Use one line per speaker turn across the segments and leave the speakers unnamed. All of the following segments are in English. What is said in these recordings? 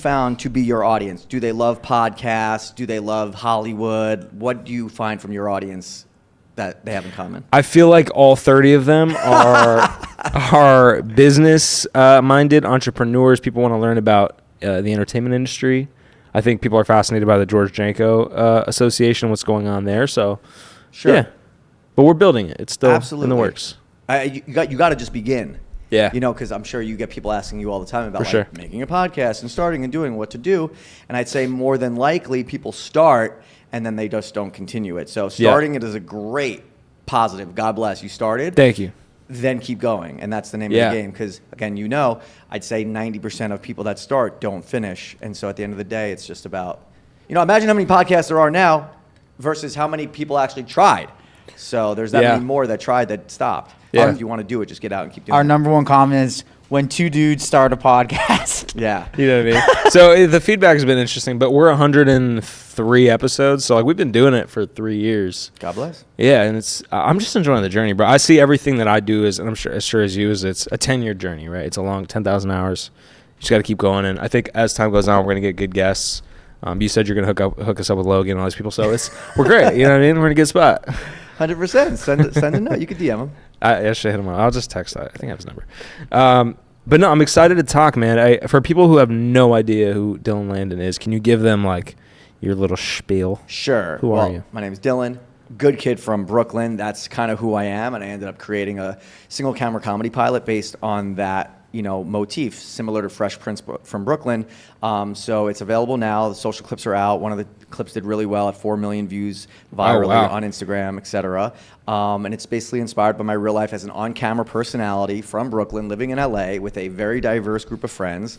found to be your audience? Do they love podcasts? Do they love Hollywood? What do you find from your audience that they have in common?
I feel like all 30 of them are business minded entrepreneurs. People want to learn about the entertainment industry. I think people are fascinated by the George Janko Association, what's going on there. So,
sure.
Yeah. But we're building it. It's still
Absolutely.
in the works.
You got to just begin.
Yeah.
You know, because I'm sure you get people asking you all the time about
sure.
making a podcast and starting and doing what to do. And I'd say more than likely people start and then they just don't continue it. So starting it is a great positive. God bless. You started.
Thank you.
Then keep going. And that's the name of the game. Because, again, I'd say 90% of people that start don't finish. And so at the end of the day, it's just about, imagine how many podcasts there are now versus how many people actually tried. So there's that many more that tried that stopped.
Yeah.
If you want to do it, just get out and keep doing it.
Our number one comment is when two dudes start a podcast.
Yeah.
You know what I mean? So the feedback has been interesting, but we're 103 episodes. So we've been doing it for 3 years.
God bless.
Yeah. And I'm just enjoying the journey, bro. I see everything that I do and I'm sure as you it's a 10-year journey, right? It's a long 10,000 hours. You just got to keep going. And I think as time goes on, we're going to get good guests. You said you're going to hook us up with Logan and all these people. So we're great. You know what I mean? We're in a good spot.
100%. Send a note. You could DM him.
I should hit him up. I'll just text that. I think I have his number. But no, I'm excited to talk, man. For people who have no idea who Dylan Landon is, can you give them your little spiel?
Sure.
Who are you?
My name is Dylan. Good kid from Brooklyn. That's kind of who I am. And I ended up creating a single camera comedy pilot based on that motif, similar to Fresh Prince from Brooklyn. So it's available now. The social clips are out. One of the clips did really well at 4 million views virally on Instagram, etc. And it's basically inspired by my real life as an on-camera personality from Brooklyn, living in LA with a very diverse group of friends.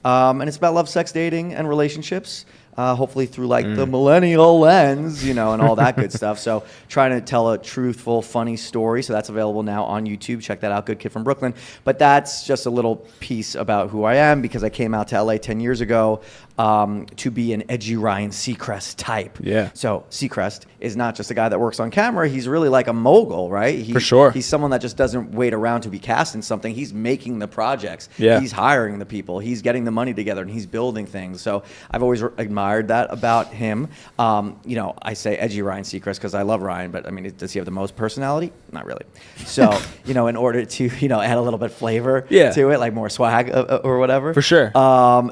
And it's about love, sex, dating, and relationships. Hopefully through the millennial lens, and all that good stuff. So trying to tell a truthful, funny story. So that's available now on YouTube. Check that out, Good Kid from Brooklyn. But that's just a little piece about who I am because I came out to LA 10 years ago to be an edgy Ryan Seacrest type.
Yeah.
So Seacrest is not just a guy that works on camera. He's really like a mogul, right?
For sure.
He's someone that just doesn't wait around to be cast in something. He's making the projects.
Yeah.
He's hiring the people. He's getting the money together and he's building things. So I've always admired that about him. I say edgy Ryan Seacrest because I love Ryan, but I mean, does he have the most personality? Not really. So, in order to, add a little bit flavor to it, like more swag or whatever.
For sure.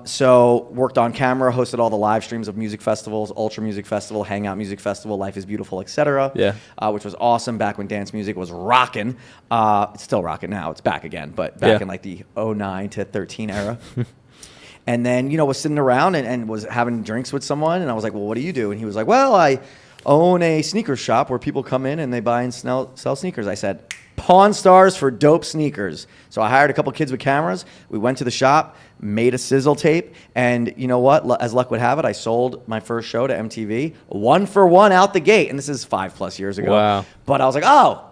So worked on camera, hosted all the live streams of music festivals, Ultra Music Festival, Hangout Music Festival, Life is Beautiful, etc.
Yeah.
Which was awesome back when dance music was rocking. It's still rocking now. It's back again, but back in the 09 to 13 era. And then, was sitting around and was having drinks with someone. And I was like, well, what do you do? And he was like, well, I own a sneaker shop where people come in and they buy and sell sneakers. I said, Pawn Stars for dope sneakers. So I hired a couple kids with cameras. We went to the shop, made a sizzle tape. And you know what? As luck would have it, I sold my first show to MTV 1 for 1 out the gate. And this is 5+ years ago.
Wow.
But I was like, oh,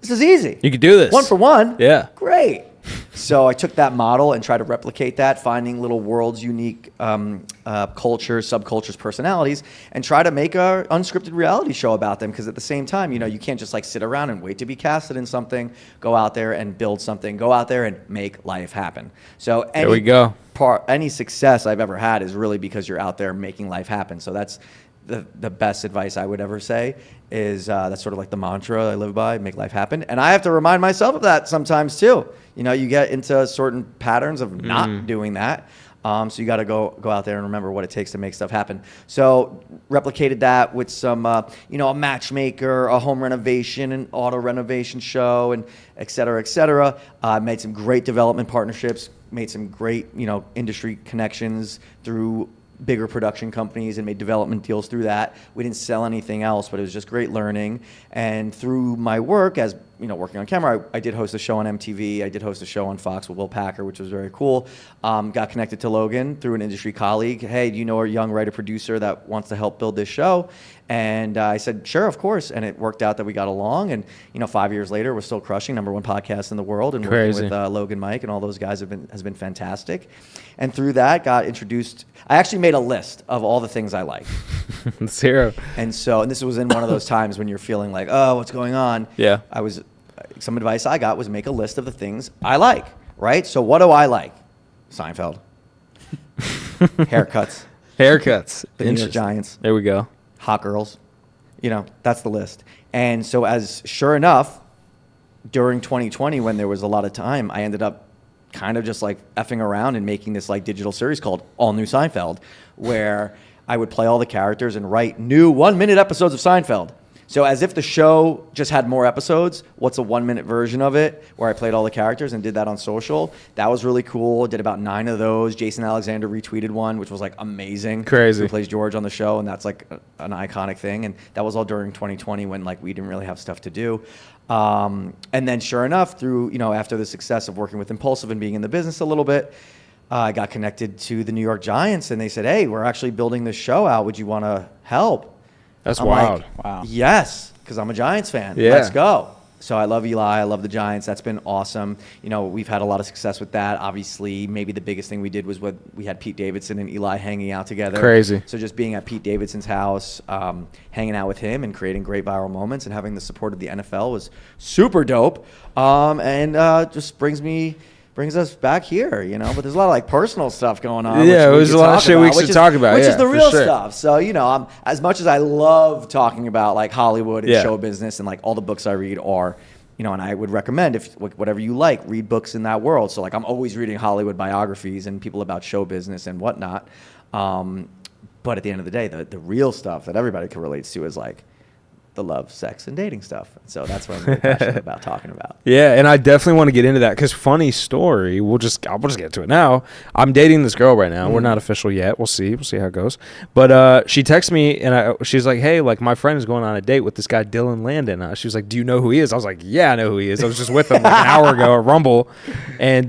this is easy.
You could do this.
1 for 1?
Yeah.
Great. So I took that model and tried to replicate that, finding little world's unique cultures, subcultures, personalities, and try to make a unscripted reality show about them. Because at the same time, you can't just sit around and wait to be casted in something. Go out there and build something. Go out there and make life happen. So
there we go.
Any success I've ever had is really because you're out there making life happen. So that's the best advice I would ever say is that's sort of like the mantra I live by, make life happen. And I have to remind myself of that sometimes too. You get into certain patterns of not doing that. So you got to go out there and remember what it takes to make stuff happen. So replicated that with some, a matchmaker, a home renovation, an auto renovation show, and et cetera, et cetera. Made some great development partnerships, made some great, industry connections through bigger production companies and made development deals through that. We didn't sell anything else, but it was just great learning. And through my work as working on camera, I did host a show on MTV. I did host a show on Fox with Will Packer, which was very cool. Got connected to Logan through an industry colleague. Hey, do you know a young writer-producer that wants to help build this show? And I said, sure, of course. And it worked out that we got along. And 5 years later, we're still crushing #1 podcast in the world. And
Crazy.
working with Logan, Mike, and all those guys has been fantastic. And through that, got introduced. I actually made a list of all the things I like.
0.
And this was in one of those times when you're feeling like, oh, what's going on?
Yeah.
Some advice I got was make a list of the things I like, right? So what do I like? Seinfeld. Haircuts.
Haircuts.
The New York
Interesting.
Giants.
There we go.
Hot girls. That's the list. And so sure enough, during 2020, when there was a lot of time, I ended up kind of just like effing around and making this like digital series called All New Seinfeld, where I would play all the characters and write new 1-minute episodes of Seinfeld. So as if the show just had more episodes, what's a 1-minute version of it where I played all the characters and did that on social? That was really cool. Did about 9 of those. Jason Alexander retweeted one, which was like amazing.
Crazy.
He plays George on the show, and that's like an iconic thing. And that was all during 2020 when like we didn't really have stuff to do. And then sure enough, through, after the success of working with Impaulsive and being in the business a little bit, I got connected to the New York Giants, and they said, hey, we're actually building this show out. Would you want to help?
That's
I'm
wild.
like,
Wow.
yes, because I'm a Giants fan.
Yeah.
Let's go. So I love Eli. I love the Giants. That's been awesome. We've had a lot of success with that. Obviously, maybe the biggest thing we did was when we had Pete Davidson and Eli hanging out together.
Crazy.
So just being at Pete Davidson's house, hanging out with him and creating great viral moments and having the support of the NFL was super dope. And just brings us back here, but there's a lot of like personal stuff going on.
Yeah,
which
there's a lot of shit we should talk about.
Which
Yeah,
is the
for
real
sure.
stuff. So, I'm, as much as I love talking about like Hollywood and
Yeah.
show business and like all the books I read are, and I would recommend if whatever you like, read books in that world. So like I'm always reading Hollywood biographies and people about show business and whatnot. But at the end of the day, the real stuff that everybody can relate to is like the love, sex, and dating stuff. So that's what I'm really passionate about talking about.
Yeah, and I definitely want to get into that because funny story. I'll just get to it now. I'm dating this girl right now. We're not official yet. We'll see how it goes. But she texted me and she's like, "Hey, like my friend is going on a date with this guy Dylan Landon." She was like, "Do you know who he is?" I was like, "Yeah, I know who he is. I was just with him like an hour ago at Rumble." And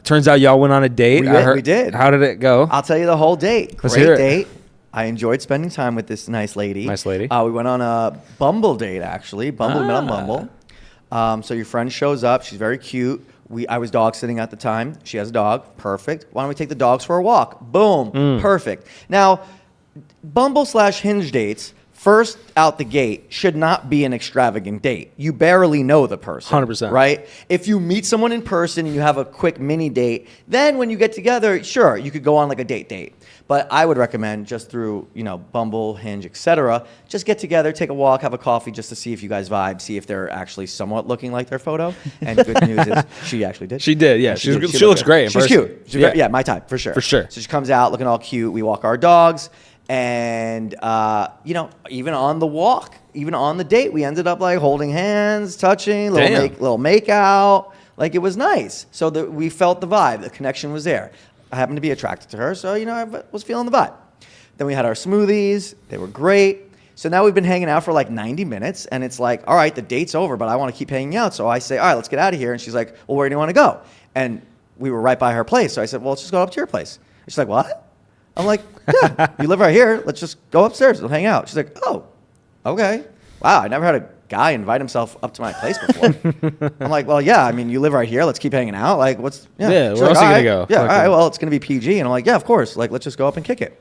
turns out y'all went on a date.
We did.
How did it go?
I'll tell you the whole date.
Let's
Great
hear it.
date. I enjoyed spending time with this nice lady.
Nice lady.
We went on a Bumble date, actually. Bumble, met on Bumble. So your friend shows up. She's very cute. I was dog sitting at the time. She has a dog. Perfect. Why don't we take the dogs for a walk? Boom. Perfect. Now, Bumble/Hinge dates, first out the gate, should not be an extravagant date. You barely know the person.
100%.
Right? If you meet someone in person and you have a quick mini date, then when you get together, sure, you could go on like a date. But I would recommend just through, Bumble, Hinge, etc., just get together, take a walk, have a coffee just to see if you guys vibe, see if they're actually somewhat looking like their photo. And good news is she actually did.
She did, yeah.
She
looks great in
She's
person.
cute. She's very, my type, for sure.
For sure.
So she comes out looking all cute. We walk our dogs. And, even on the walk, even on the date, we ended up like holding hands, touching, little make out. Like it was nice. So we felt the vibe. The connection was there. I happened to be attracted to her. So, I was feeling the vibe. Then we had our smoothies. They were great. So now we've been hanging out for like 90 minutes. And it's like, all right, the date's over, but I want to keep hanging out. So I say, all right, let's get out of here. And she's like, well, where do you want to go? And we were right by her place. So I said, well, let's just go up to your place. And she's like, what? I'm like, yeah, you live right here. Let's just go upstairs. We'll hang out. She's like, oh, okay. Wow, I never had a guy invite himself up to my place before. I'm like, well, yeah, I mean, you live right here. Let's keep hanging out. Like, what's...
Yeah,
She's
where else
like,
are you going to go?
Yeah, all right, well, it's going to be PG. And I'm like, yeah, of course. Like, let's just go up and kick it.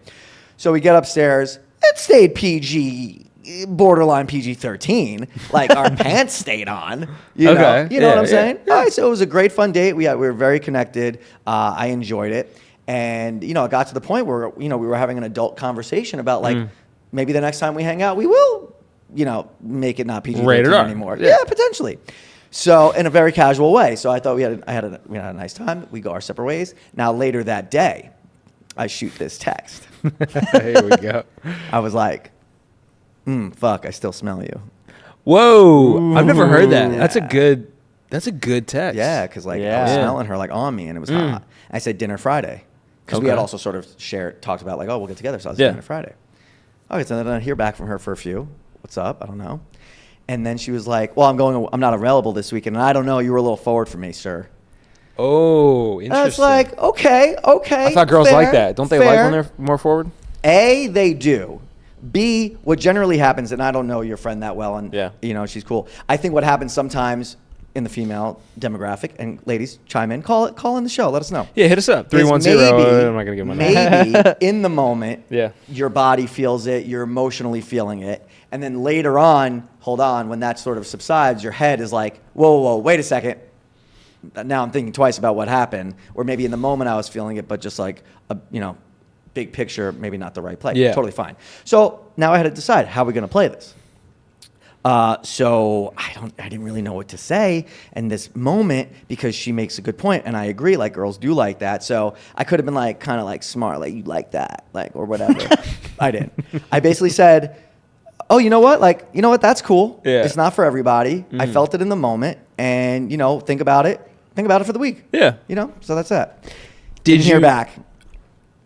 So we get upstairs. It stayed PG, borderline PG-13. Like, our pants stayed on. You know what I'm saying?
Yeah.
All right, so it was a great, fun date. We were very connected. I enjoyed it. And, it got to the point where, we were having an adult conversation about, like, maybe the next time we hang out, we will, make it not PG-13 anymore. Yeah, potentially. So, in a very casual way. So, I thought we had a nice time. We go our separate ways. Now, later that day, I shoot this text.
Here we go.
I was like, fuck, I still smell you.
Whoa.
Ooh.
I've never heard that.
Yeah.
That's a good text.
Yeah, because, like, I
Yeah.
was smelling her, like, on me, and it was hot. I said, dinner Friday. Because we had also sort of talked about, like, oh, we'll get together. So I was dinner Friday. Okay, so then I hear back from her for a few. What's up? I don't know. And then she was like, well, I'm not available this weekend, and I don't know. You were a little forward for me, sir.
Oh, interesting.
And it's like, okay.
I thought girls
fair,
like that. Don't they like when they're more forward?
A, they do. B, what generally happens, and I don't know your friend that well, and she's cool. I think what happens sometimes in the female demographic, and ladies, chime in, call in the show, let us know.
Yeah, hit us up. 310. I'm not gonna give my number.
Maybe in the moment,
Yeah.
your body feels it, you're emotionally feeling it, and then later on, when that sort of subsides, your head is like, whoa, wait a second. Now I'm thinking twice about what happened, or maybe in the moment I was feeling it, but just like, big picture, maybe not the right play.
Yeah.
Totally fine. So now I had to decide, how are we going to play this? So I didn't really know what to say in this moment, because she makes a good point, and I agree, like, girls do like that. So I could have been like, kind of like smart, like, you like that, like, or whatever. I didn't. I basically said, oh, you know what? Like, you know what? That's cool.
Yeah.
It's not for everybody. I felt it in the moment, and, you know, think about it. Think about it for the week.
Yeah.
You know, so that's that.
Did
Didn't hear
you-
back.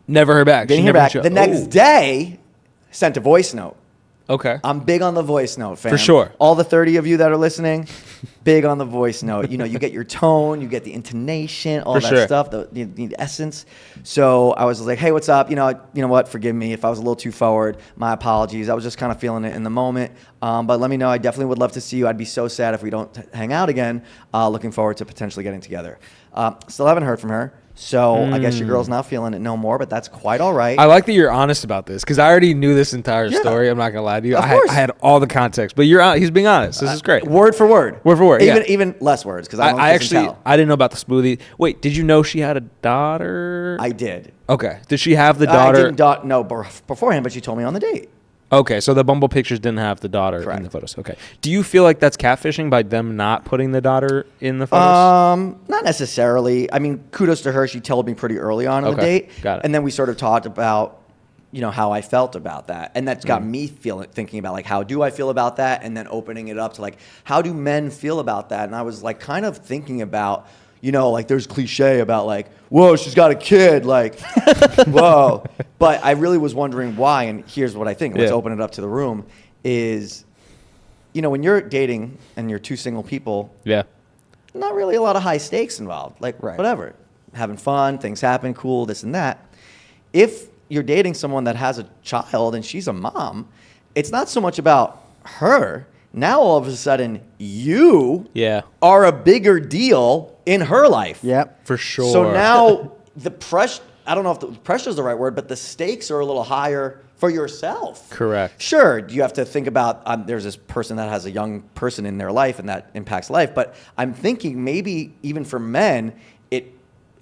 Never heard back.
Didn't
She
hear
never
back.
showed-
The next
Oh.
day, sent a voice note.
Okay.
I'm big on the voice note, fam.
For sure.
All the 30 of you that are listening, big on the voice note. You know, you get your tone, you get the intonation, all
For
that
sure.
stuff, the essence. So I was like, hey, what's up? You know what? Forgive me if I was a little too forward. My apologies. I was just kind of feeling it in the moment. But let me know. I definitely would love to see you. I'd be so sad if we don't hang out again. Looking forward to potentially getting together. Still haven't heard from her. So I guess your girl's not feeling it no more, but that's quite all right.
I like that you're honest about this, because I already knew this entire
Yeah.
story. I'm not gonna lie to you.
Of
I
course.
had all the context, but he's being honest. This is great.
Word for word.
Word for word, yeah.
Even less words, because I don't
I
kiss
actually
and tell.
I didn't know about the smoothie. Wait, did you know she had a daughter?
I did.
Okay. Did she have the
I
daughter?
didn't know beforehand, but she told me on the date.
Okay, so the Bumble pictures didn't have the daughter in
Correct.
the photos. Okay. Do you feel like that's catfishing by them not putting the daughter in the photos?
Not necessarily. I mean, kudos to her. She told me pretty early on in the
Okay,
date.
got it.
And then we sort of talked about, you know, how I felt about that. And that's got me thinking about, like, how do I feel about that? And then opening it up to, like, how do men feel about that? And I was, like, kind of thinking about, you know, like, there's cliche about, like, whoa, she's got a kid, like, whoa. But I really was wondering why, and here's what I think. Let's
Yeah.
open it up to the room, is, you know, when you're dating and you're two single people,
Yeah.
not really a lot of high stakes involved. Like,
Right.
whatever. Having fun, things happen, cool, this and that. If you're dating someone that has a child and she's a mom, it's not so much about her. Now, all of a sudden, you
Yeah.
are a bigger deal in her life.
Yep.
For sure.
So now the pressure, I don't know if the pressure is the right word, but the stakes are a little higher for yourself.
Correct.
Sure, you have to think about, there's this person that has a young person in their life and that impacts life, but I'm thinking maybe even for men, it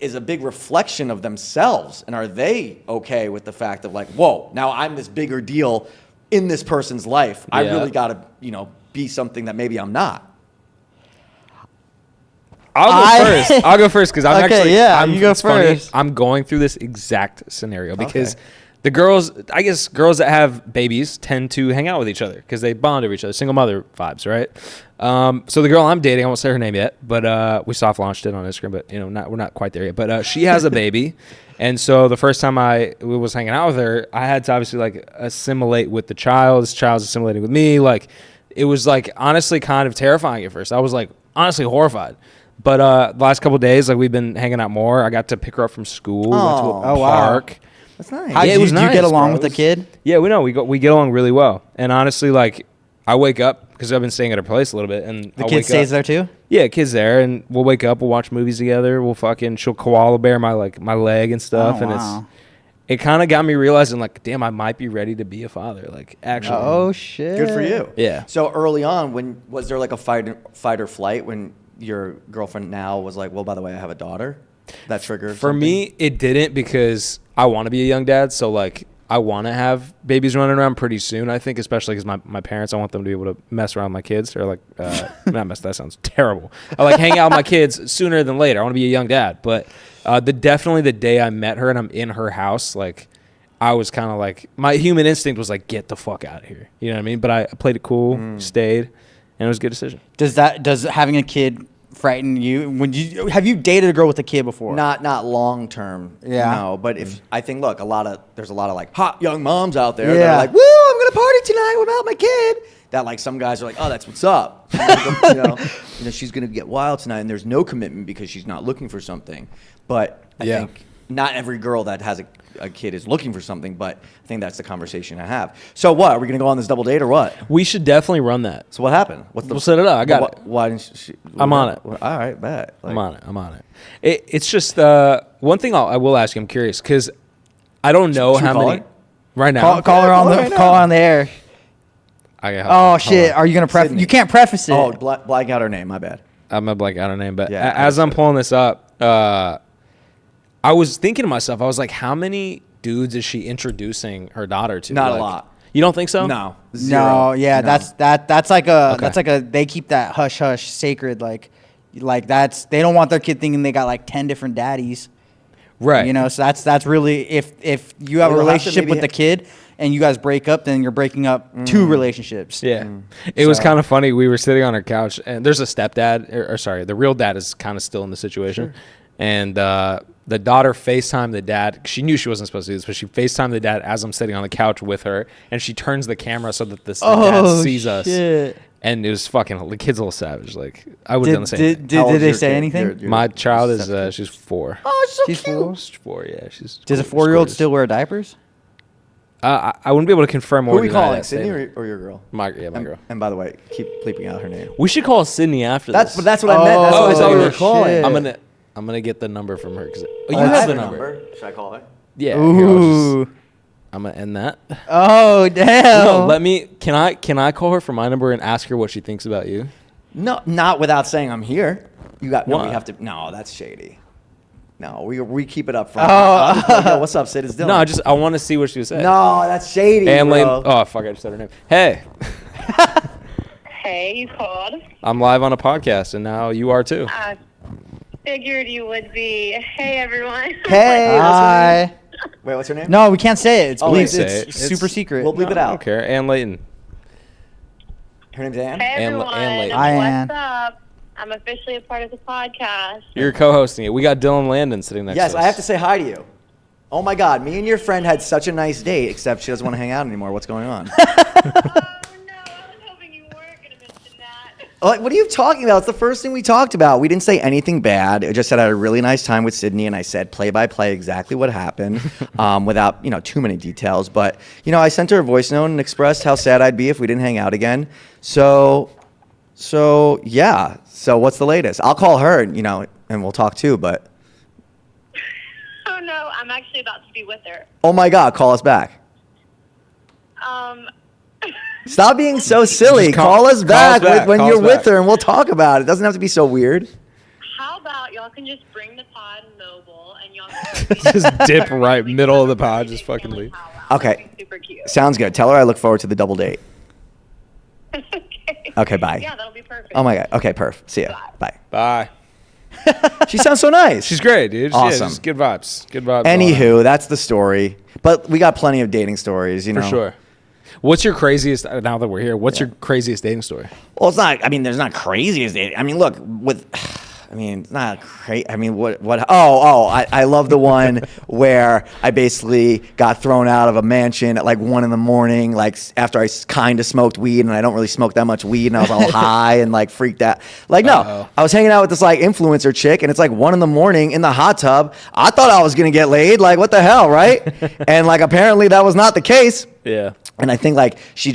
is a big reflection of themselves. And are they okay with the fact of, like, whoa, now I'm this bigger deal in this person's life. I
Yeah.
really got to, you know, be something that maybe I'm not.
I'll go first because I'm
Okay,
actually.
yeah,
I'm,
you go
it's funny,
first.
I'm going through this exact scenario because
Okay.
the girls, I guess girls that have babies tend to hang out with each other because they bond over each other. Single mother vibes, right? So the girl I'm dating, I won't say her name yet, but we soft launched it on Instagram, but you know, we're not quite there yet. But she has a baby, and so the first time I was hanging out with her, I had to obviously like assimilate with the child. This child's assimilating with me. Like it was like honestly kind of terrifying at first. I was like honestly horrified. But the last couple of days, like we've been hanging out more. I got to pick her up from school. We went to a
Oh, wow.
park.
That's nice.
How
Yeah, it
do
was
you get
nice,
along
bro.
with the kid?
Yeah, we get along really well. And honestly, like I wake up because I've been staying at her place a little bit, and
The
I'll
kid
wake
stays
up.
there too?
Yeah, kid's there, and we'll wake up. We'll watch movies together. She'll koala bear my leg and stuff,
Oh,
and
wow.
it kind of got me realizing like, damn, I might be ready to be a father. Like actually,
Oh, shit.
Good for you.
Yeah.
So early on, was there like a fight or flight when your girlfriend now was like, well, by the way, I have a daughter? That triggered
For
something?
me, it didn't because I want to be a young dad. So like, I want to have babies running around pretty soon. I think, especially because my parents, I want them to be able to mess around with my kids or like, not mess. That sounds terrible. I like hang out with my kids sooner than later. I want to be a young dad. But definitely the day I met her and I'm in her house, like I was kind of like, my human instinct was like, get the fuck out of here. You know what I mean? But I played it cool, stayed, and it was a good decision.
Does having a kid frighten you? Have you dated a girl with a kid before?
Not long term.
Yeah.
No, but if I think, look, there's a lot of like hot young moms out there that
Yeah.
are like, woo, I'm gonna party tonight without my kid. That like some guys are like, oh, that's what's up. you know, she's gonna get wild tonight, and there's no commitment because she's not looking for something. But I
Yeah.
think not every girl that has a kid is looking for something. But I think that's the conversation I have. So what? Are we gonna go on this double date or what?
We should definitely run that.
So what happened?
We'll set it up. I got it.
Why didn't she?
I'm on it.
All right, bet.
I'm on it. It's just one thing I will ask you. I'm curious because I don't know
Should we
how
call
many
her?
right now.
Call her on
right
the
now.
call on the air. Oh shit!
on.
Are you gonna
Sydney.
You can't preface it.
Oh, blank out her name. My bad.
I'm a blank out her name, but
Yeah,
as I'm
understood.
pulling this up, I was thinking to myself, I was like, how many dudes is she introducing her daughter to?
Not a
Like,
lot.
You don't think so?
No.
No,
Zero.
yeah,
No.
that's like a
Okay.
that's like a they keep that hush hush sacred like that's they don't want their kid thinking they got like 10 different daddies.
Right.
You know, so that's really if you have a
Well, you'll have to
relationship with
maybe-
the kid and you guys break up, then you're breaking up two relationships.
Yeah. It was
So-
kind of funny. We were sitting on our couch, and there's a stepdad, or sorry, the real dad is kind of still in the situation.
Sure.
And the daughter FaceTimed the dad. She knew she wasn't supposed to do this, but she FaceTimed the dad as I'm sitting on the couch with her, and she turns the camera so that the dad sees us.
shit.
And it was fucking, the kid's a little savage. Like, I would have done the same thing.
How old
Did
is
they
your
say
kid?
anything?
Your
My child is,
stepkid?
she's 4.
Oh, so
She's
cute.
four?
She's 4, yeah. She's
Does a
she's
4-year-old
gorgeous.
still wear diapers?
I wouldn't be able to confirm
Who
or
are we
deny
calling,
that
Sydney
statement.
or your girl?
My girl.
And by the way, keep bleeping out her name.
We should call Sydney after
That's
this.
that's what I meant. That's what I thought we were
shit.
calling.
I'm gonna get the number from her because you
I
have the
her
number.
Should I call her?
Yeah. Here,
Ooh.
I'm gonna end that.
Oh damn.
No, let me. Can I call her from my number and ask her what she thinks about you?
No, not without saying I'm here. You got. No,
Why?
we have to. No, that's shady. No, we keep it up front. Yo, what's up, Sid? It's Dylan.
No, I want to see what she would say.
No, that's shady,
And
bro.
Lane. Oh fuck! I just said her name. Hey,
Hey, you called.
I'm live on a podcast, and now you are too.
I figured you would be. Hey, everyone.
Hey,
Hi.
wait, what's her name?
No, we can't say it. It's
Oh,
bleep.
wait,
It's,
say it.
super
It's-
secret.
We'll bleep it
I
out.
don't care. Ann Layton.
Her name's Ann.
Hey,
And
everyone.
Lady.
Hi, Ann.
What's up? I'm officially a part of the podcast.
You're co-hosting it. We got Dylan Landon sitting next
Yes,
to us.
I have to say hi to you. Oh my God, me and your friend had such a nice date, except she doesn't want to hang out anymore. What's going on?
Oh, no. I was hoping you weren't going to mention that.
What are you talking about? It's the first thing we talked about. We didn't say anything bad. It just said I had a really nice time with Sydney, and I said play by play exactly what happened, without too many details. But I sent her a voice note and expressed how sad I'd be if we didn't hang out again. So yeah. So what's the latest? I'll call her, and we'll talk too. But
Oh, no. I'm actually about to be with her.
oh my God, call us back.
Um,
Stop being so silly.
Just
Call us back, when
Call
you're
us
with
back.
her, and we'll talk about it. It doesn't have to be so weird.
how about y'all can just bring the pod mobile and y'all can
Just dip right middle of the pod, just fucking leave.
Okay.
That'd be super cute.
Sounds good. Tell her I look forward to the double date.
Okay.
Okay, bye.
Yeah, that'll be perfect.
Oh my God. Okay, perf. See ya. Bye.
Bye.
She sounds so nice.
She's great, dude. Yeah,
Awesome.
just good vibes. Good vibes. all around.
Anywho, that's the story. But we got plenty of dating stories,
For sure. What's your craziest? Now that we're here, what's your craziest dating story?
Well, it's not. I mean, there's not craziest dating. I mean, look with. I mean, it's not crazy. I mean, what? I love the one where I basically got thrown out of a mansion at like 1 a.m, like after I kind of smoked weed, and I don't really smoke that much weed, and I was all high and like freaked out. Like, no,
Uh-oh.
I was hanging out with this like influencer chick, and it's like 1 a.m in the hot tub. I thought I was gonna get laid. Like, what the hell, right? And like, apparently that was not the case.
Yeah.
And I think like she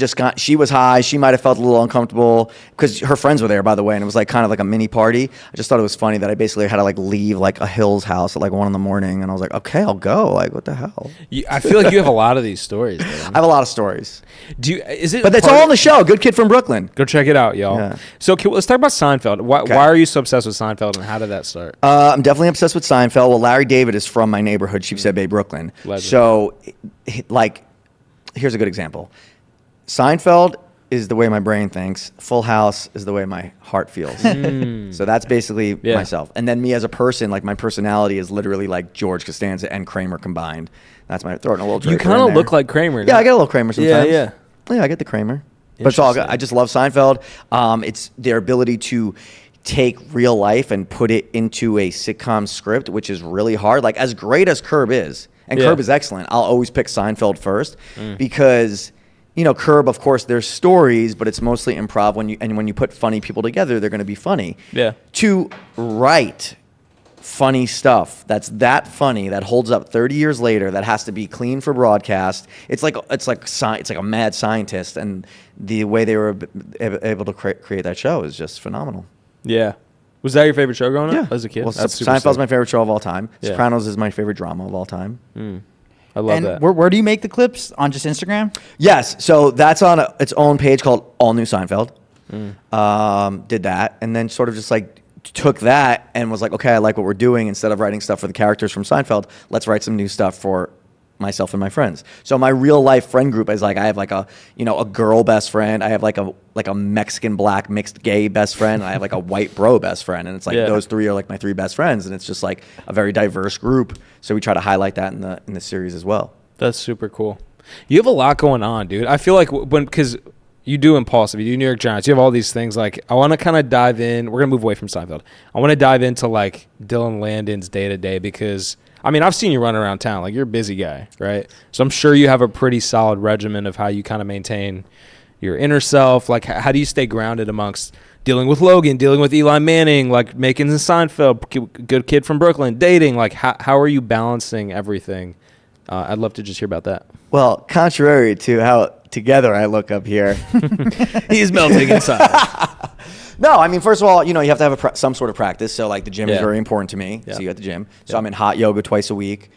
was high. She might have felt a little uncomfortable because her friends were there, by the way, and it was like kind of like a mini party. I just thought it was funny that I basically had to like leave like a Hills house at like 1 a.m, and I was like, okay, I'll go. Like, what the hell?
I feel like you have a lot of these stories.
I have a lot of stories,
Do you? Is it?
but it's
part
all
of-
on the show. Good Kid from Brooklyn.
Go check it out, y'all.
Yeah.
So let's talk about Seinfeld. Why
Okay.
are you so obsessed with Seinfeld, and how did that start?
I'm definitely obsessed with Seinfeld. Well, Larry David is from my neighborhood, Sheepshead Bay, Brooklyn.
Legend.
So, like, here's a good example. Seinfeld is the way my brain thinks. Full House is the way my heart feels. So that's basically
Yeah.
myself. And then me as a person, like my personality is literally like George Costanza and Kramer combined. That's my throwing a little.
You
Draper
kind
in
of
there.
look like Kramer.
Yeah, I get a little Kramer sometimes.
Yeah.
Yeah, I get the Kramer. But it's all good.
Interesting.
I just love Seinfeld. It's their ability to take real life and put it into a sitcom script, which is really hard. Like, as great as Curb is, and
Yeah.
Curb is excellent, I'll always pick Seinfeld first because, Curb, of course, there's stories, but it's mostly improv. When you put funny people together, they're going to be funny.
Yeah.
To write funny stuff that's that funny that holds up 30 years later, that has to be clean for broadcast. It's like a mad scientist, and the way they were able to create that show is just phenomenal.
Yeah. Was that your favorite show growing up as a kid?
Well,
That's super
Seinfeld's
sick.
my favorite show of all time.
Yeah.
Sopranos is my favorite drama of all time.
I love
And
that.
where do you make the clips? On just Instagram?
Yes, so that's on its own page called All New Seinfeld. Did that, and then sort of just like took that and was like, okay, I like what we're doing. Instead of writing stuff for the characters from Seinfeld, let's write some new stuff for myself and my friends. So my real life friend group is like, I have like a girl best friend. I have like a Mexican black mixed gay best friend. And I have like a white bro best friend. And it's like those three are like my three best friends. And it's just like a very diverse group. So we try to highlight that in the series as well.
That's super cool. You have a lot going on, dude. I feel like because you do Impaulsive, you do New York Giants, you have all these things. Like, I want to kind of dive in. We're going to move away from Seinfeld. I want to dive into like Dylan Landon's day to day because, I mean, I've seen you run around town. Like, you're a busy guy, right? So I'm sure you have a pretty solid regimen of how you kind of maintain your inner self. Like, how do you stay grounded amongst dealing with Logan, dealing with Eli Manning, like making the Seinfeld, good kid from Brooklyn, dating? Like, how are you balancing everything? I'd love to just hear about that.
Well, contrary to how together I look up here,
he's melting inside.
No, I mean, first of all, you have to have some sort of practice. So like the gym is very important to me.
Yeah.
So you at the gym. So I'm in hot yoga twice a week,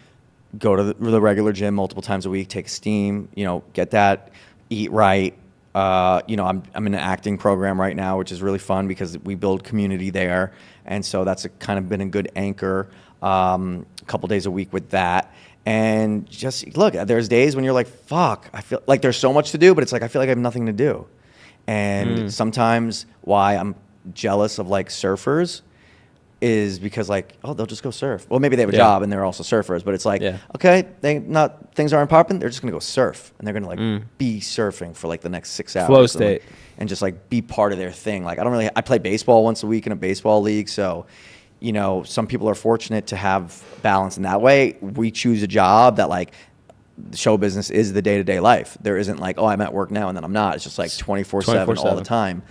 go to the regular gym multiple times a week, take steam, get that, eat right. I'm in an acting program right now, which is really fun because we build community there. And so that's kind of been a good anchor, a couple days a week with that. And just look, there's days when you're like, fuck, I feel like there's so much to do, but it's like, I feel like I have nothing to do. And sometimes why I'm jealous of like surfers is because like, oh, they'll just go surf. Well, maybe they have a job and they're also surfers, but it's like, okay, things aren't popping. They're just going to go surf and they're going to like be surfing for like the next 6 hours.
Flow state.
And just like be part of their thing. Like I play baseball once a week in a baseball league. So, some people are fortunate to have balance in that way. We choose a job that like show business is the day-to-day life. There isn't like, oh, I'm at work now and then I'm not. It's just like 24/7 all the time.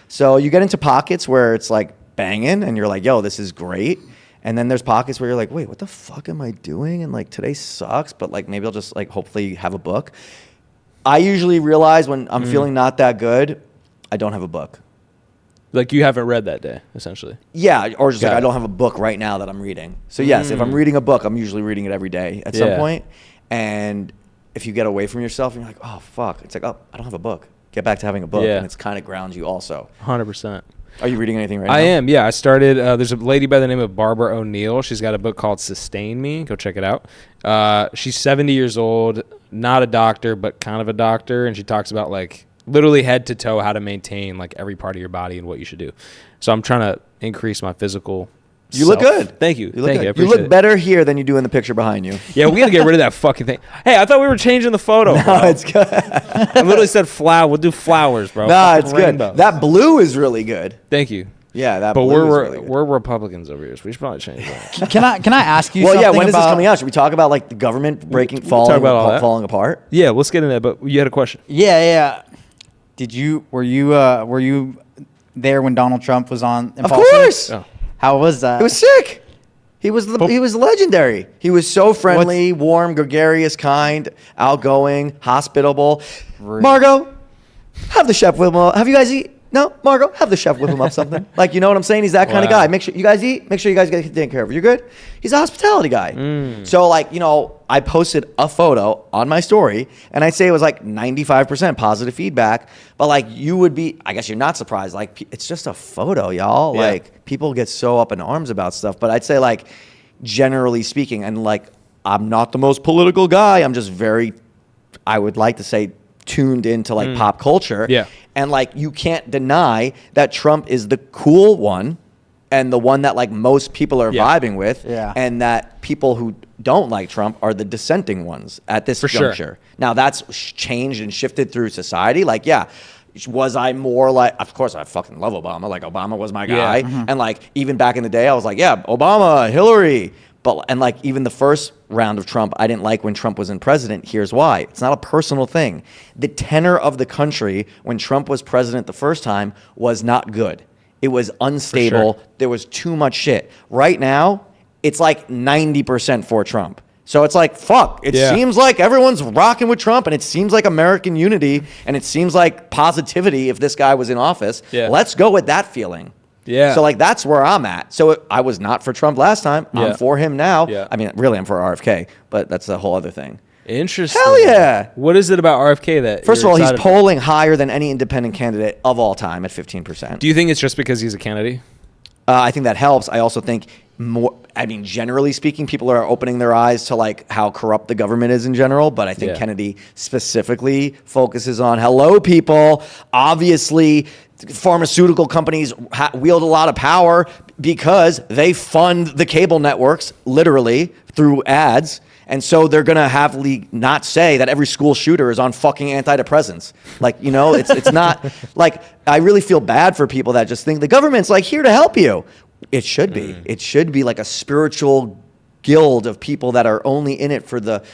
So you get into pockets where it's like banging and you're like, yo, this is great. And then there's pockets where you're like, wait, what the fuck am I doing? And like today sucks, but like maybe I'll just like hopefully have a book. I usually realize when I'm feeling not that good, I don't have a book.
Like you haven't read that day, essentially.
Yeah, or just like I don't have a book right now that I'm reading. So yes, if I'm reading a book, I'm usually reading it every day at some point. And if you get away from yourself and you're like, oh, fuck. It's like, oh, I don't have a book. Get back to having a book.
Yeah.
And it's kind of grounds you also.
100%.
Are you reading anything right now?
I am, yeah. I started, there's a lady by the name of Barbara O'Neill. She's got a book called Sustain Me. Go check it out. She's 70 years old, not a doctor, but kind of a doctor. And she talks about like literally head to toe how to maintain like every part of your body and what you should do. So I'm trying to increase my physical
You look good.
Thank you.
You look
Thank
good.
you. I
You
appreciate
look
it.
better here than you do in the picture behind you.
Yeah, we got to get rid of that fucking thing. Hey, I thought we were changing the photo.
No,
bro.
it's good.
I literally said flower. We'll do flowers, bro.
No,
Fucking
it's good.
rainbows.
That blue is really good.
Thank you.
Yeah, that
But
blue is really good.
we're Republicans over here, so we should probably change that.
Can I ask you
Well,
something
yeah, when is this
about-
coming out? Should we talk about like the government
talk about all that.
falling apart?
Yeah, let's get into that. But you had a question.
Yeah. Were you there when Donald Trump was on Impaulsive?
Of course.
Oh.
How was that?
It was sick. He was legendary. He was so friendly, warm, gregarious, kind, outgoing, hospitable. Margot, have the chef whip him up. Have you guys eat? No, Margot, have the chef whip him up something. Like, you know what I'm saying? He's that kind of
Wow.
guy. Make sure you guys eat. Make sure you guys get taken care of. You're good? He's a hospitality guy. So, like, I posted a photo on my story, and I'd say it was like 95% positive feedback. But, like, you would be, I guess you're not surprised. Like, it's just a photo, y'all.
Yeah.
Like, people get so up in arms about stuff. But I'd say, like, generally speaking, and, like, I'm not the most political guy. I'm just very, I would like to say, tuned into, like, pop culture.
Yeah.
And, like, you can't deny that Trump is the cool one and the one that, like, most people are vibing with.
Yeah.
And that people who don't like Trump are the dissenting ones at this juncture.
Sure.
Now, that's changed and shifted through society. Like, yeah, was I more like, of course, I fucking love Obama. Like, Obama was my guy. And, like, even back in the day, I was like, yeah, Obama, Hillary. And like even the first round of Trump, I didn't like when Trump was in president. Here's why. It's not a personal thing. The tenor of the country when Trump was president the first time was not good. It was unstable.
For sure.
There was too much shit. Right now, it's like 90% for Trump. So it's like, fuck. It seems like everyone's rocking with Trump and it seems like American unity and it seems like positivity if this guy was in office.
Yeah.
Let's go with that feeling.
Yeah.
So, like, that's where I'm at. So, I was not for Trump last time.
Yeah.
I'm for him now.
Yeah.
I mean, really, I'm for RFK, but that's a whole other thing.
Interesting.
Hell yeah.
What is it about RFK that
First of
you're
all, he's
excited
polling higher than any independent candidate of all time at 15%.
Do you think it's just because he's a Kennedy?
I think that helps. I also think more, I mean, generally speaking, people are opening their eyes to like how corrupt the government is in general. But I think Kennedy specifically focuses on, hello, people. Obviously, pharmaceutical companies wield a lot of power because they fund the cable networks literally through ads. And so they're going to have not say that every school shooter is on fucking antidepressants. Like, you know, it's not like, I really feel bad for people that just think the government's like here to help you. It should be. It should be like a spiritual guild of people that are only in it for the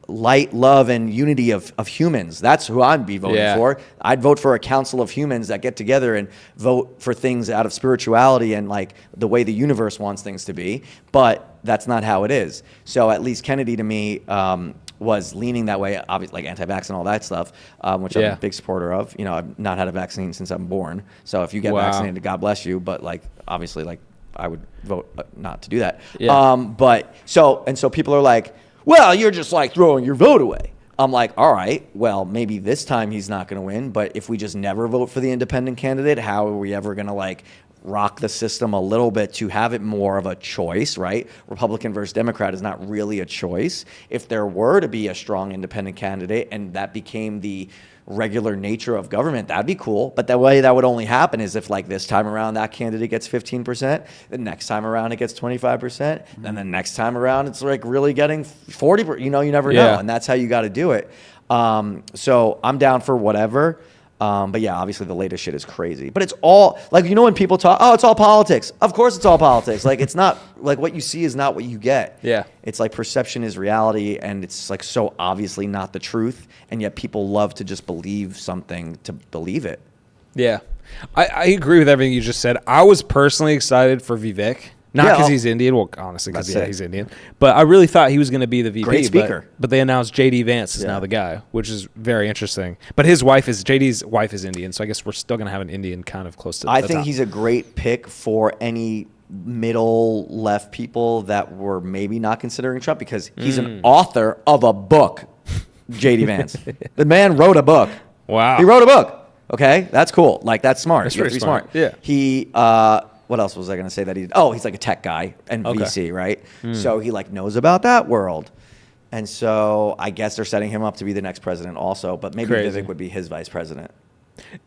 light, love, and unity of humans. That's who I'd be voting for. I'd vote for a council of humans that get together and vote for things out of spirituality and like the way the universe wants things to be. But that's not how it is. So at least Kennedy to me was leaning that way, obviously, like anti-vax and all that stuff, which I'm a big supporter of. You know, I've not had a vaccine since I'm born. So if you get vaccinated, God bless you. But like, obviously, like I would vote not to do that. Yeah. But so people are like, well, you're just like throwing your vote away. I'm like, all right, well, maybe this time he's not going to win. But if we just never vote for the independent candidate, how are we ever going to like rock the system a little bit to have it more of a choice, right? Republican versus Democrat is not really a choice. If there were to be a strong independent candidate and that became the regular nature of government, that'd be cool. But the way that would only happen is if like this time around that candidate gets 15%, the next time around it gets 25%, then the next time around it's like really getting 40%. You know, you never know. And that's how you got to do it. So I'm down for whatever. But yeah, obviously the latest shit is crazy. But it's all like, you know, when people talk, oh, it's all politics. Of course it's all politics. Like it's not like what you see is not what you get. Yeah. It's like perception is reality, and it's like so obviously not the truth, and yet people love to just believe something to believe it.
Yeah. I agree with everything you just said. I was personally excited for Vivek. Not because he's Indian. Well, honestly, because he's Indian. But I really thought he was going to be the VP.
Great speaker.
But they announced J.D. Vance is now the guy, which is very interesting. But JD's wife is Indian, so I guess we're still going to have an Indian kind of close to the
I think
top.
he's a great pick for any middle left people that were maybe not considering Trump, because he's an author of a book, J.D. Vance. The man wrote a book.
Wow.
He wrote a book. Okay? That's cool. Like, that's smart.
That's
you have to be
smart.
smart. Yeah. He, what else was I going to say that he did? Oh, he's like a tech guy and VC, right? So he like knows about that world. And so I guess they're setting him up to be the next president also, but maybe Vivek would be his vice president.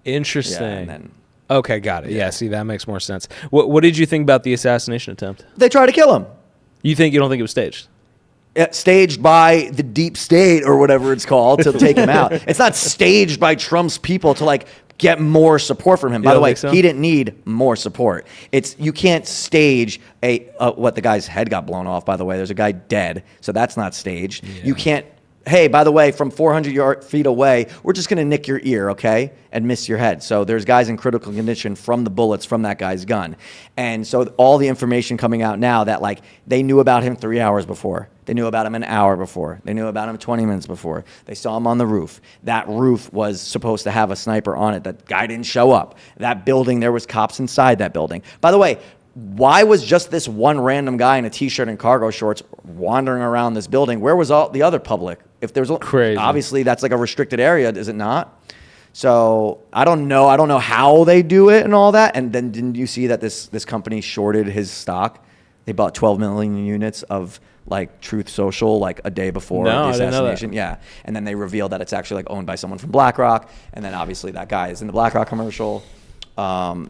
Interesting.
Yeah, and then,
okay, got it. Yeah, see, that makes more sense. What did you think about the assassination attempt?
they tried to kill him.
You don't think it was staged?
Staged by the deep state or whatever it's called to take him out. It's not staged by Trump's people to like get more support from him. By the way, he didn't need more support. You can't stage what the guy's head got blown off, by the way. There's a guy dead, so that's not staged. Yeah. You can't, hey, by the way, from 400 feet away, we're just going to nick your ear, okay, and miss your head. So there's guys in critical condition from the bullets from that guy's gun. And so all the information coming out now that like they knew about him 3 hours before. They knew about him an hour before. They knew about him 20 minutes before. They saw him on the roof. That roof was supposed to have a sniper on it. That guy didn't show up. That building, there was cops inside that building. By the way, why was just this one random guy in a T-shirt and cargo shorts wandering around this building? Where was all the other public? If there's crazy, obviously that's like a restricted area, is it not? So I don't know. I don't know how they do it and all that. And then didn't you see that this company shorted his stock? They bought 12 million units of like Truth Social like a day before the assassination. Yeah. And then they revealed that it's actually like owned by someone from BlackRock. And then obviously that guy is in the BlackRock commercial.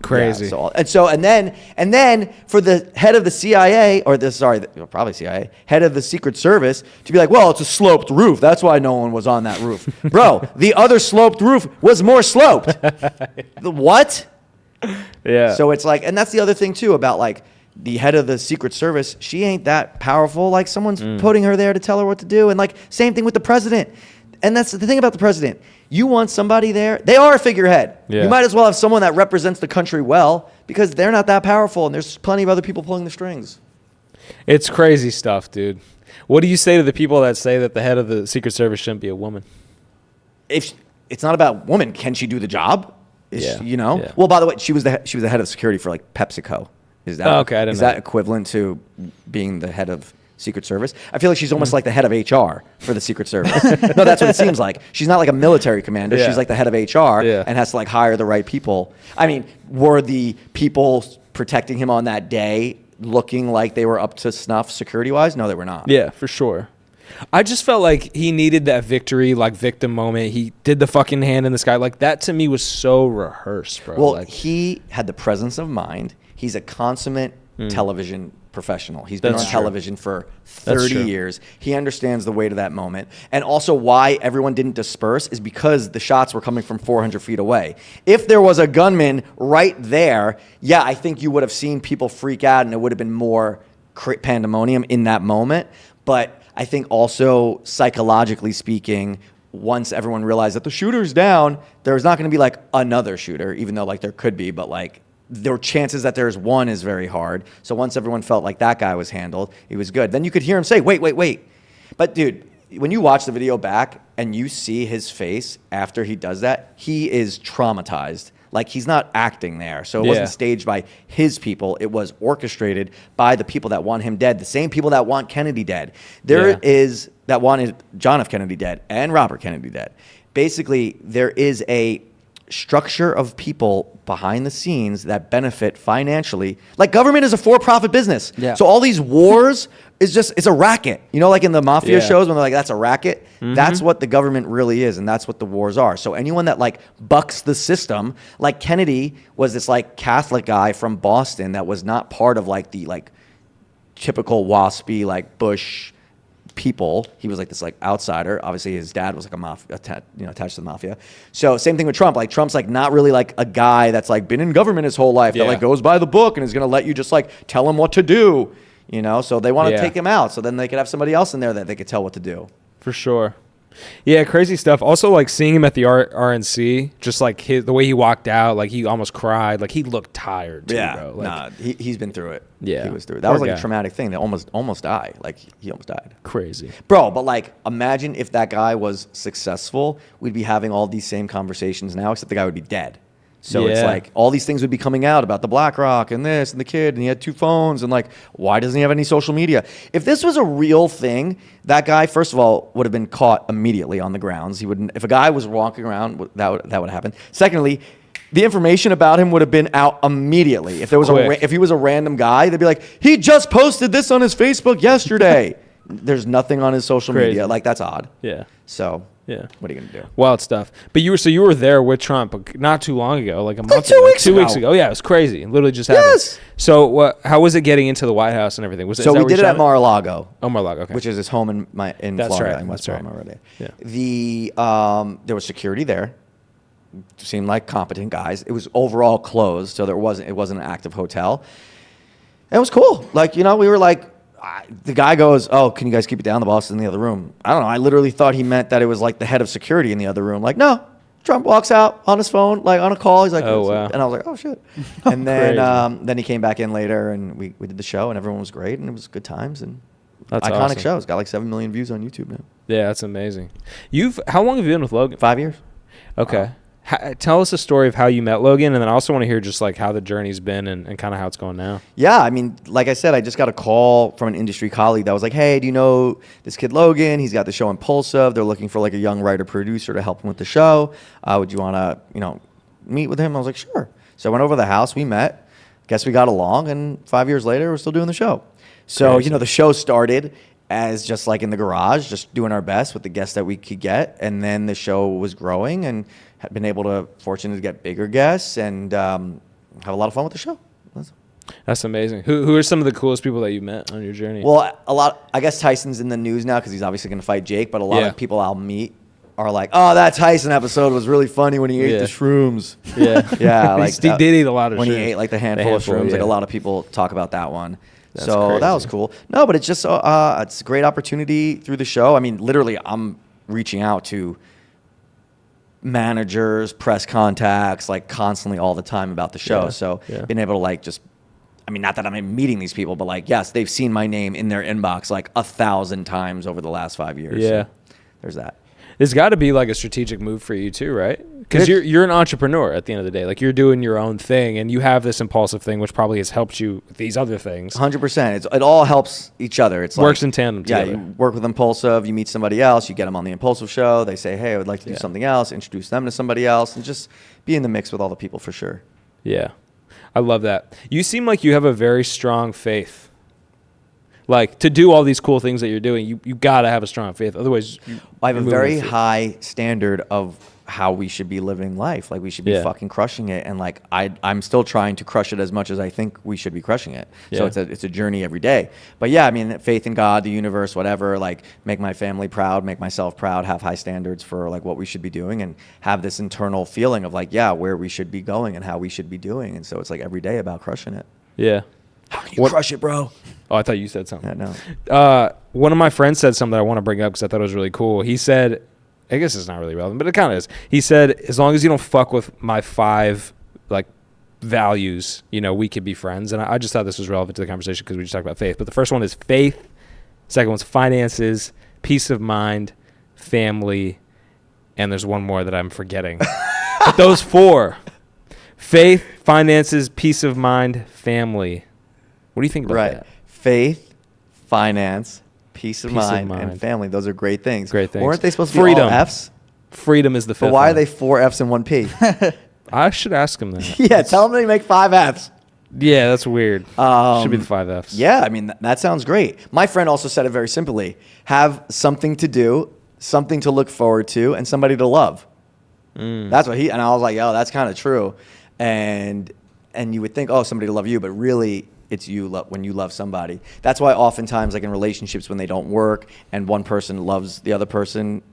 Crazy.
Yeah, and then for the head of the CIA probably CIA, head of the Secret Service to be like, well, it's a sloped roof. That's why no one was on that roof. Bro, the other sloped roof was more sloped. What? Yeah. So it's like, and that's the other thing too about like the head of the Secret Service. She ain't that powerful. Like someone's putting her there to tell her what to do. And like same thing with the president. And that's the thing about the president. You want somebody there. They are a figurehead. Yeah. You might as well have someone that represents the country well, because they're not that powerful and there's plenty of other people pulling the strings.
It's crazy stuff, dude. What do you say to the people that say that the head of the Secret Service shouldn't be a woman?
If it's not about woman, can she do the job? Yeah. Well, by the way, she was the head of security for like PepsiCo. Is that equivalent to being the head of Secret Service? I feel like she's almost like the head of HR for the Secret Service. No, that's what it seems like. She's not like a military commander. Yeah. She's like the head of HR and has to like hire the right people. I mean, were the people protecting him on that day looking like they were up to snuff security-wise? No, they were not.
Yeah, for sure. I just felt like he needed that victory, like victim moment. He did the fucking hand in the sky. Like that to me was so rehearsed, bro.
Well,
like,
he had the presence of mind. He's a consummate television professional. He's been
That's
on
true.
television for
That's
30
true.
years. He understands the weight of that moment. And also why everyone didn't disperse is because the shots were coming from 400 feet away. If there was a gunman right there, yeah, I think you would have seen people freak out and it would have been more pandemonium in that moment. But I think also psychologically speaking, once everyone realized that the shooter's down, there's not going to be like another shooter, even though like there could be, but like the chances that there's one is very hard. So once everyone felt like that guy was handled, he was good. Then you could hear him say, wait. But dude, when you watch the video back and you see his face after he does that, he is traumatized. Like he's not acting there. So it wasn't staged by his people. It was orchestrated by the people that want him dead. The same people that want Kennedy dead. There is that wanted John F. Kennedy dead and Robert Kennedy dead. Basically, there is a structure of people behind the scenes that benefit financially. Like government is a for-profit business. Yeah. So all these wars it's a racket. You know, like in the mafia shows when they're like, that's a racket. Mm-hmm. That's what the government really is. And that's what the wars are. So anyone that like bucks the system, like Kennedy was this like Catholic guy from Boston that was not part of like the like typical waspy like Bush people. He was like this like outsider. Obviously his dad was like a mafia, attached to the mafia. So same thing with Trump. Like Trump's like not really like a guy that's like been in government his whole life that like goes by the book and is going to let you just like tell him what to do, you know? So they want to take him out so then they could have somebody else in there that they could tell what to do.
For sure. Yeah, crazy stuff. Also, like seeing him at the RNC, just like the way he walked out, like he almost cried. Like he looked tired too, bro. Like,
he's been through it.
Yeah,
he was through it. That was like a traumatic thing. That almost died. Like he almost died.
Crazy,
bro. But like, imagine if that guy was successful, we'd be having all these same conversations now, except the guy would be dead. So it's like all these things would be coming out about the BlackRock and this and the kid and he had 2 phones and like why doesn't he have any social media? If this was a real thing, that guy first of all would have been caught immediately on the grounds. He wouldn't. If a guy was walking around, that would happen. Secondly, the information about him would have been out immediately. If there was if he was a random guy, they'd be like, he just posted this on his Facebook yesterday. There's nothing on his social media. Like that's odd.
Yeah.
So.
Yeah.
What are you gonna do?
Wild stuff. But you were there with Trump not too long ago, like a month
ago.
2 weeks ago. Yeah, it was crazy. It literally just happened.
Yes.
So how was it getting into the White House and everything?
We did it at Mar-a-Lago.
Oh, Mar-a-Lago, okay.
Which is his home in Florida.
Right.
In West
That's
Palm
right.
Yeah. There was security there. Seemed like competent guys. It was overall closed, so it wasn't an active hotel. And it was cool. Like, you know, we were like, the guy goes, oh, can you guys keep it down? The boss is in the other room. I don't know. I literally thought he meant that it was like the head of security in the other room. Like, no. Trump walks out on his phone, like on a call. He's like,
oh, wow.
And I was like, oh, shit. And then he came back in later and we did the show and everyone was great and it was good times and
that's
iconic
awesome.
show. It's got like 7 million views on YouTube now.
Yeah, that's amazing. How long have you been with Logan?
5 years.
Okay. Tell us a story of how you met Logan, and then I also want to hear just like how the journey's been and kind of how it's going now.
Yeah, I mean, like I said, I just got a call from an industry colleague that was like, hey, do you know this kid Logan? He's got the show Impaulsive. They're looking for like a young writer-producer to help him with the show. Would you want to, meet with him? I was like, sure. So I went over to the house. We met. Guess we got along, and 5 years later, we're still doing the show. So,
Crazy.
the show started as just like in the garage, just doing our best with the guests that we could get. And then the show was growing and had been fortunate to get bigger guests and have a lot of fun with the show.
That's amazing. Who are some of the coolest people that you met on your journey?
Well, I guess Tyson's in the news now because he's obviously going to fight Jake, but a lot of people I'll meet are like, oh, that Tyson episode was really funny when he ate the shrooms.
Yeah.
Yeah. Like
he did eat a lot of
when
shrooms.
He ate like the handful of shrooms.
Yeah.
Like a lot of people talk about that one.
That's
so
crazy.
that was cool. No, but it's just it's a great opportunity through the show. I mean, literally, I'm reaching out to managers, press contacts, like constantly all the time about the show.
Yeah.
So
Yeah.
being able to like just, I mean, not that I'm meeting these people, but like, yes, they've seen my name in their inbox like 1,000 times over the last 5 years.
Yeah.
So there's that.
It's got to be like a strategic move for you too, right? Because you're an entrepreneur at the end of the day. Like you're doing your own thing, and you have this Impaulsive thing, which probably has helped you with these other things.
100%. It all helps each other. It's
Works
like,
in tandem together.
Yeah, you work with Impaulsive, you meet somebody else, you get them on the Impaulsive show. They say, hey, I would like to do something else, introduce them to somebody else, and just be in the mix with all the people for sure.
Yeah. I love that. You seem like you have a very strong faith. Like, to do all these cool things that you're doing, you got to have a strong faith. Otherwise,
I have a
you're moving
very
with it.
high standard of how we should be living life. Like, we should be fucking crushing it. And like, I'm still trying to crush it as much as I think we should be crushing it. So
Yeah.
it's a journey every day. But yeah, I mean, faith in God, the universe, whatever, like make my family proud, make myself proud, have high standards for like what we should be doing, and have this internal feeling of like, yeah, where we should be going and how we should be doing. And so it's like every day about crushing it.
Yeah.
How can you crush it, bro?
Oh, I thought you said something.
Yeah, no.
One of my friends said something that I want to bring up because I thought it was really cool. He said, I guess it's not really relevant, but it kind of is. He said, as long as you don't fuck with my 5 like values, you know, we could be friends. And I just thought this was relevant to the conversation because we just talked about faith. But the first one is faith. Second one's finances, peace of mind, family, and there's one more that I'm forgetting. But those 4, faith, finances, peace of mind, family. What do you think about that?
Faith, finance, peace of
Peace of
mind,
mind.
and family. Those are great things.
Great things.
Weren't they supposed to
Freedom.
be all F's?
Freedom is the 5th
But why
one.
are they 4 F's and 1 P?
I should ask him that.
Yeah, tell them to make 5 F's.
Yeah, that's weird. Should be the 5 F's.
Yeah, I mean, that sounds great. My friend also said it very simply. Have something to do, something to look forward to, and somebody to love. That's what and I was like, yo, that's kind of true. And you would think, oh, somebody to love you, but really it's you when you love somebody. That's why oftentimes, like in relationships, when they don't work and one person loves the other person,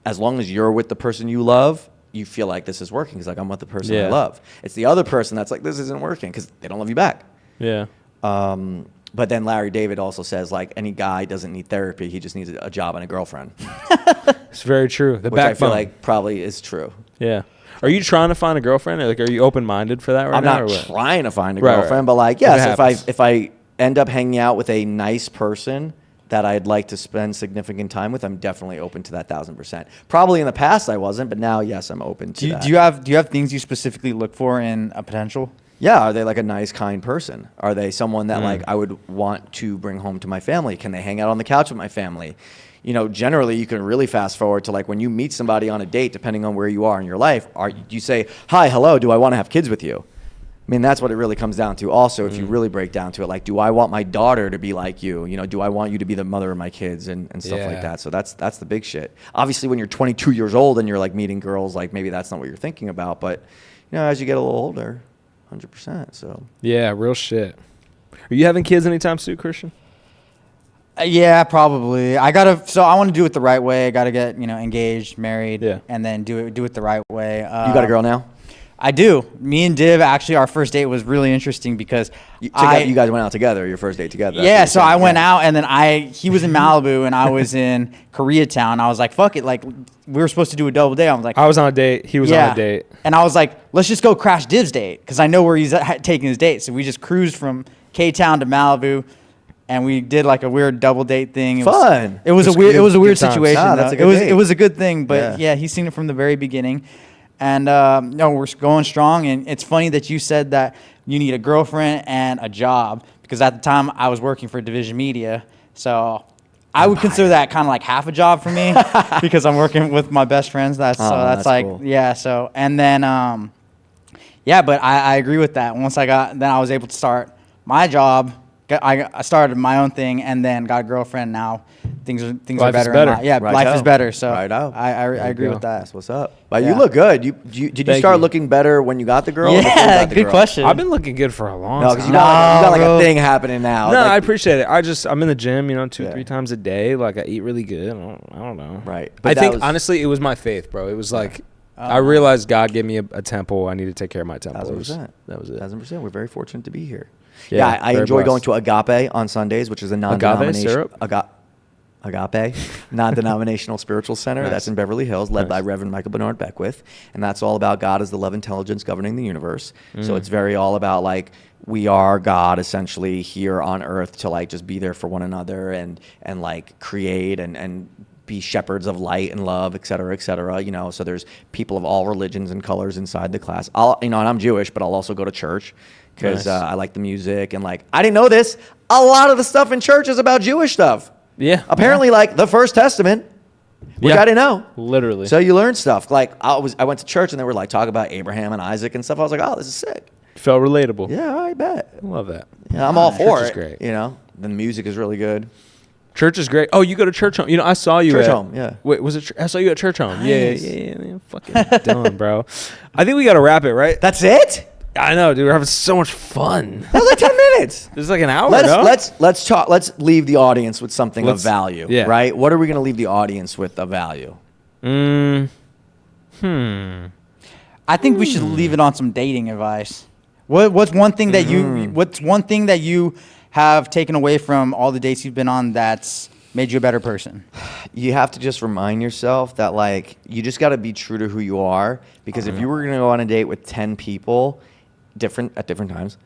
as long as you're with the person you love, you feel like this is working because like I'm with the person I love. It's the other person that's like, this isn't working because they don't love you back.
Yeah.
But then Larry David also says like any guy doesn't need therapy. He just needs a job and a girlfriend,
It's very true. The
which I
backbone.
feel like probably is true.
Yeah. Are you trying to find a girlfriend? Or like, are you open-minded for that right
I'm
now?
not
or what?
trying to find a
Right,
girlfriend,
right.
but like,
If
yes,
it happens.
if I end up hanging out with a nice person that I'd like to spend significant time with, I'm definitely open to that 1,000%. Probably in the past I wasn't, but now, yes, I'm open to that.
Do you have things you specifically look for in a potential?
Yeah, are they like a nice, kind person? Are they someone that like I would want to bring home to my family? Can they hang out on the couch with my family? You know, generally you can really fast forward to like when you meet somebody on a date, depending on where you are in your life, you say, hi, hello, do I want to have kids with you? I mean, that's what it really comes down to. Also, if you really break down to it, like, do I want my daughter to be like you? You know, do I want you to be the mother of my kids and stuff
Yeah.
like that? So that's the big shit. Obviously, when you're 22 years old and you're like meeting girls, like maybe that's not what you're thinking about. But, you know, as you get a little older, 100%. So
Yeah, real shit. Are you having kids anytime soon, Christian?
Yeah, probably. I want to do it the right way. I gotta get engaged, married,
Yeah.
and then do it the right way.
you got a girl now?
I do. Me and Div, actually, our first date was really interesting because
You guys went out together, your first date together. That's
yeah,
what you're
so
saying.
I went
Yeah.
out, and then he was in Malibu, and I was in Koreatown. I was like, fuck it. Like, we were supposed to do a double date. I was like,
I was on a date. He was on a date.
And I was like, let's just go crash Div's date because I know where he's taking his date. So we just cruised from K-Town to Malibu, and we did like a weird double date thing.
Fun.
It was
Just
a weird
good times.
situation.
Nah, that's
though.
a good date.
It was a good thing, but
Yeah.
yeah, he's seen it from the very beginning. And no, we're going strong. And it's funny that you said that you need a girlfriend and a job because at the time I was working for Divij Media, so I would consider that kind of like half a job for me because I'm working with my best friends. That's
that's
like
cool.
yeah. So and then yeah, but I agree with that. Once then I was able to start my job. I started my own thing and then got a girlfriend. Now things are
Life is
better.
better.
Yeah,
Right
life
out.
is better. So
Right out.
I
you
agree
go.
with that.
That's what's up. But
Yeah.
you look good. Did you
Thank
start
you.
looking better when you got the girl? or before you
Yeah,
got the
good
girl?
question.
I've been looking good for a long
No,
time.
because you got like a
bro.
thing happening now.
No,
Like-
I appreciate it. I'm in the gym, 3
Yeah.
times a day. Like, I eat really good. I don't know.
Right.
I
But that
think,
was-
honestly, it was my faith, bro. It was like, I realized God gave me a temple. I need to take care of my temple.
1,000%.
That was it.
1,000%. We're very fortunate to be here.
Yeah,
Yeah, I
very
enjoy going
blessed.
to Agape on Sundays, which is a non-denominational
syrup?
Agape, non-denominational spiritual center.
Nice.
That's in Beverly Hills, led by
Nice.
Reverend Michael Bernard Beckwith, and that's all about God as the love intelligence governing the universe. So it's very all about like we are God essentially here on earth to like just be there for one another and like create and be shepherds of light and love, et cetera, so there's people of all religions and colors inside the class. And I'm Jewish, but I'll also go to church because
Nice.
I like the music and like, I didn't know this. A lot of the stuff in church is about Jewish stuff.
Yeah.
Apparently like the First Testament, which
Yeah.
I didn't know.
Literally.
So you learn stuff. Like I went to church and they were like talking about Abraham and Isaac and stuff. I was like, oh, this is sick.
Felt relatable.
Yeah, I bet.
I love that.
Yeah, I'm all for
Church
it.
is great.
You know, the music is really good.
Church is great. Oh, you go to church home. You know, I saw you
Church
at
home, yeah.
Wait, was it? I saw you at church home.
Nice.
Yeah. Fucking done, bro. I think we got to wrap it, right?
That's it?
I know, dude. We're having so much fun.
That was like 10 minutes.
This is like an hour.
Let's talk. Let's leave the audience with something of value.
yeah.
Right? What are we going to leave the audience with of value?
I think we should leave it on some dating advice. What's one thing that you have taken away from all the dates you've been on that's made you a better person?
You have to just remind yourself that, like, you just got to be true to who you are. Because if you were going to go on a date with 10 people, at different times,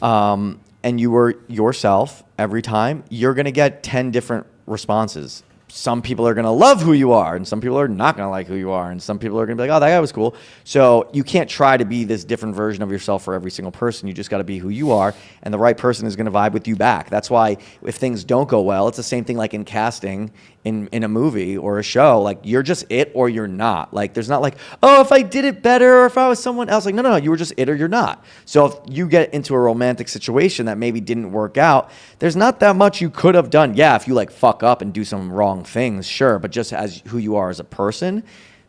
and you were yourself every time, you're going to get 10 different responses. Some people are going to love who you are, and some people are not going to like who you are, and some people are going to be like, oh, that guy was cool. So you can't try to be this different version of yourself for every single person. You just got to be who you are, and the right person is going to vibe with you back. That's why if things don't go well, it's the same thing like in casting in a movie or a show. Like, you're just it or you're not. Like, there's not like, oh, if I did it better or if I was someone else. Like, no, you were just it or you're not. So if you get into a romantic situation that maybe didn't work out, there's not that much you could have done. Yeah, if you like fuck up and do some wrong things, sure, but just as who you are as a person,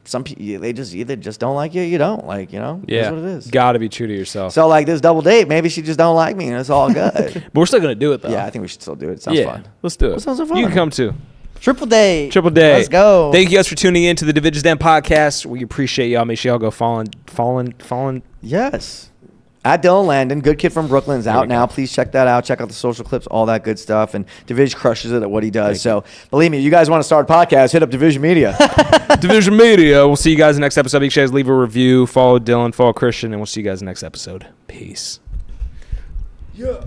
some people, they just either just don't like you, you don't, like, you know.
Yeah,
that's what it is.
Gotta be true to yourself.
So like this double date, maybe she just don't like me, and it's all good.
But we're still gonna do it though.
Yeah, I think we should still do it. It sounds fun.
Let's do it.
It sounds so fun.
You can come too.
Triple day.
Let's
go.
Thank you guys for tuning in to the Divij Den podcast. We appreciate y'all. Make sure y'all go following.
Yes. At Dylan Landon, good kid from Brooklyn, is
There
out
we
now.
go.
Please check that out. Check out the social clips, all that good stuff. And Divij crushes it at what he does. So believe me, you guys want to start a podcast, hit up Division Media.
Division Media. We'll see you guys in the next episode. Make sure you guys leave a review. Follow Dylan, follow Christian, and we'll see you guys in the next episode. Peace.
Yeah.